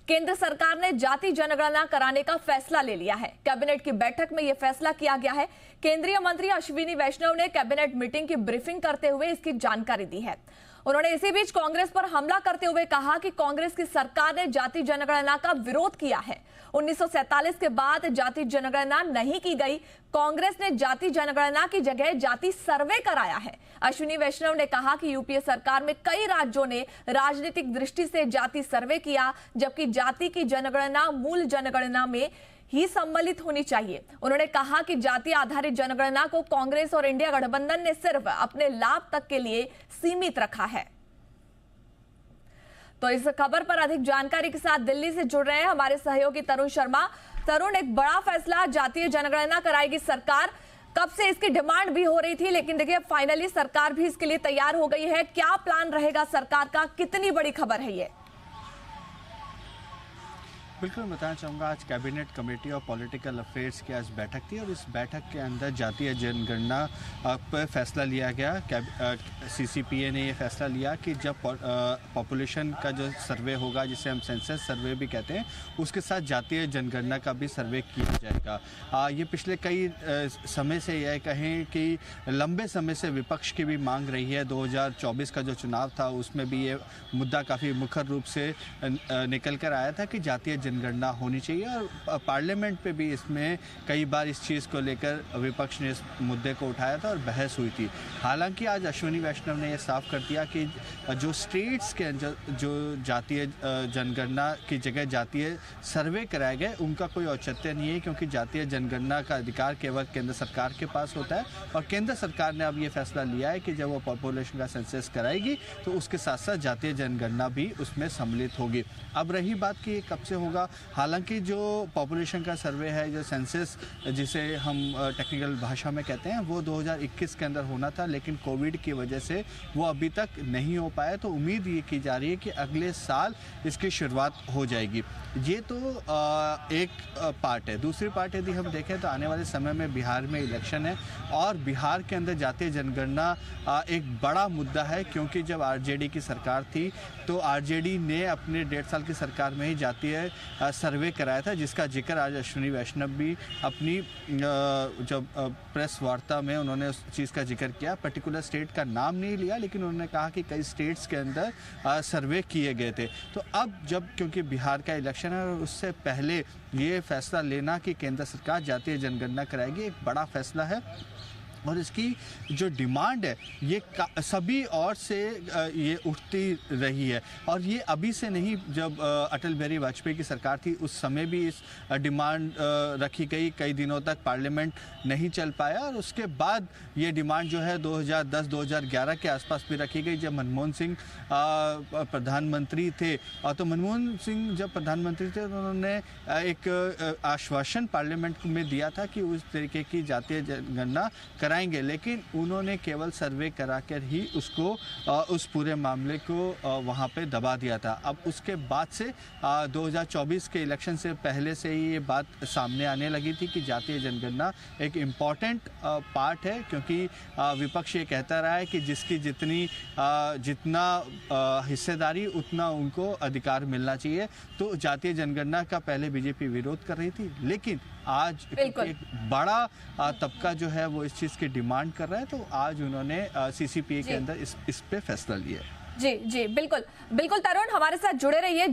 केंद्र सरकार ने जाति जनगणना कराने का फैसला ले लिया है। कैबिनेट की बैठक में यह फैसला किया गया है। केंद्रीय मंत्री अश्विनी वैष्णव ने कैबिनेट मीटिंग की ब्रीफिंग करते हुए इसकी जानकारी दी है। उन्होंने इसी बीच कांग्रेस पर हमला करते हुए कहा कि कांग्रेस की सरकार ने जाति जनगणना का विरोध किया है। 1947 के बाद जाति जनगणना नहीं की गई। कांग्रेस ने जाति जनगणना की जगह जाति सर्वे कराया है। अश्विनी वैष्णव ने कहा कि यूपीए सरकार में कई राज्यों ने राजनीतिक दृष्टि से जाति सर्वे किया, जबकि जाति की जनगणना मूल जनगणना में ही सम्मिलित होनी चाहिए। उन्होंने कहा कि जाति आधारित जनगणना को कांग्रेस और इंडिया गठबंधन ने सिर्फ अपने लाभ तक के लिए सीमित रखा है। तो इस खबर पर अधिक जानकारी के साथ दिल्ली से जुड़ रहे हैं हमारे सहयोगी तरुण शर्मा। तरुण, एक बड़ा फैसला, जातीय जनगणना कराएगी सरकार। कब से इसकी डिमांड भी हो रही थी, लेकिन देखिए फाइनली सरकार भी इसके लिए तैयार हो गई है। क्या प्लान रहेगा सरकार का, कितनी बड़ी खबर है ये? बिल्कुल बताना चाहूँगा, आज cabinet committee of political affairs की आज बैठक थी और इस बैठक के अंदर जातीय जनगणना पर फैसला लिया गया। सीसीपीए ने ये फैसला लिया कि जब पॉपुलेशन का जो सर्वे होगा, जिसे हम सेंसस सर्वे भी कहते हैं, उसके साथ जातीय जनगणना का भी सर्वे किया जाएगा। ये पिछले कई समय से यह कहें कि लंबे समय से विपक्ष की भी मांग रही है। 2024 का जो चुनाव था उसमें भी ये मुद्दा काफ़ी मुखर रूप से निकल कर आया था कि जातीय जनगणना होनी चाहिए और पार्लियामेंट पे भी इसमें कई बार इस चीज़ को लेकर विपक्ष ने इस मुद्दे को उठाया था और बहस हुई थी। हालांकि आज अश्विनी वैष्णव ने यह साफ कर दिया कि जो स्टेट्स के अंदर जो जातीय जनगणना की जगह जातीय सर्वे कराए गए, उनका कोई औचित्य नहीं है, क्योंकि जातीय जनगणना का अधिकार केवल केंद्र सरकार के पास होता है और केंद्र सरकार ने अब ये फैसला लिया है कि जब वो पॉपुलेशन का सेंसस कराएगी तो उसके साथ साथ जातीय जनगणना भी उसमें सम्मिलित होगी। अब रही बात कि कब से होगा, हालांकि जो पॉपुलेशन का सर्वे है, जो सेंसस जिसे हम टेक्निकल भाषा में कहते हैं, वो 2021 के अंदर होना था, लेकिन कोविड की वजह से वो अभी तक नहीं हो पाया। तो उम्मीद ये की जा रही है कि अगले साल इसकी शुरुआत हो जाएगी। ये तो एक पार्ट है। दूसरी पार्ट यदि हम देखें तो आने वाले समय में बिहार में इलेक्शन है और बिहार के अंदर जातीय जनगणना एक बड़ा मुद्दा है, क्योंकि जब आरजेडी की सरकार थी तो आरजेडी ने अपने 1.5 साल की सरकार में ही जातीय सर्वे कराया था, जिसका जिक्र आज अश्विनी वैष्णव भी अपनी जब प्रेस वार्ता में उन्होंने उस चीज़ का जिक्र किया। पर्टिकुलर स्टेट का नाम नहीं लिया, लेकिन उन्होंने कहा कि कई स्टेट्स के अंदर सर्वे किए गए थे। तो अब जब क्योंकि बिहार का इलेक्शन है और उससे पहले ये फैसला लेना कि केंद्र सरकार जातीय जनगणना कराएगी, एक बड़ा फैसला है और इसकी जो डिमांड है ये सभी और से ये उठती रही है और ये अभी से नहीं। जब अटल बिहारी वाजपेयी की सरकार थी उस समय भी इस डिमांड रखी गई, कई दिनों तक पार्लियामेंट नहीं चल पाया और उसके बाद ये डिमांड जो है 2010-2011 के आसपास भी रखी गई, जब मनमोहन सिंह प्रधानमंत्री थे। तो मनमोहन सिंह जब प्रधानमंत्री थे तो उन्होंने एक आश्वासन पार्लियामेंट में दिया था कि उस तरीके की जातीय जनगणना कराएंगे, लेकिन उन्होंने केवल सर्वे कराकर ही उसको उस पूरे मामले को वहाँ पे दबा दिया था। अब उसके बाद से 2024 के इलेक्शन से पहले से ही ये बात सामने आने लगी थी कि जातीय जनगणना एक इम्पॉर्टेंट पार्ट है, क्योंकि विपक्ष ये कहता रहा है कि जिसकी जितना हिस्सेदारी उतना उनको अधिकार मिलना चाहिए। तो जातीय जनगणना का पहले बीजेपी विरोध कर रही थी, लेकिन आज एक बड़ा तबका जो है वो इस चीज़ की डिमांड कर रहा है, तो आज उन्होंने सीसीपीए के अंदर इस पे फैसला लिया है। जी जी, बिल्कुल बिल्कुल तरुण, हमारे साथ जुड़े रहिए।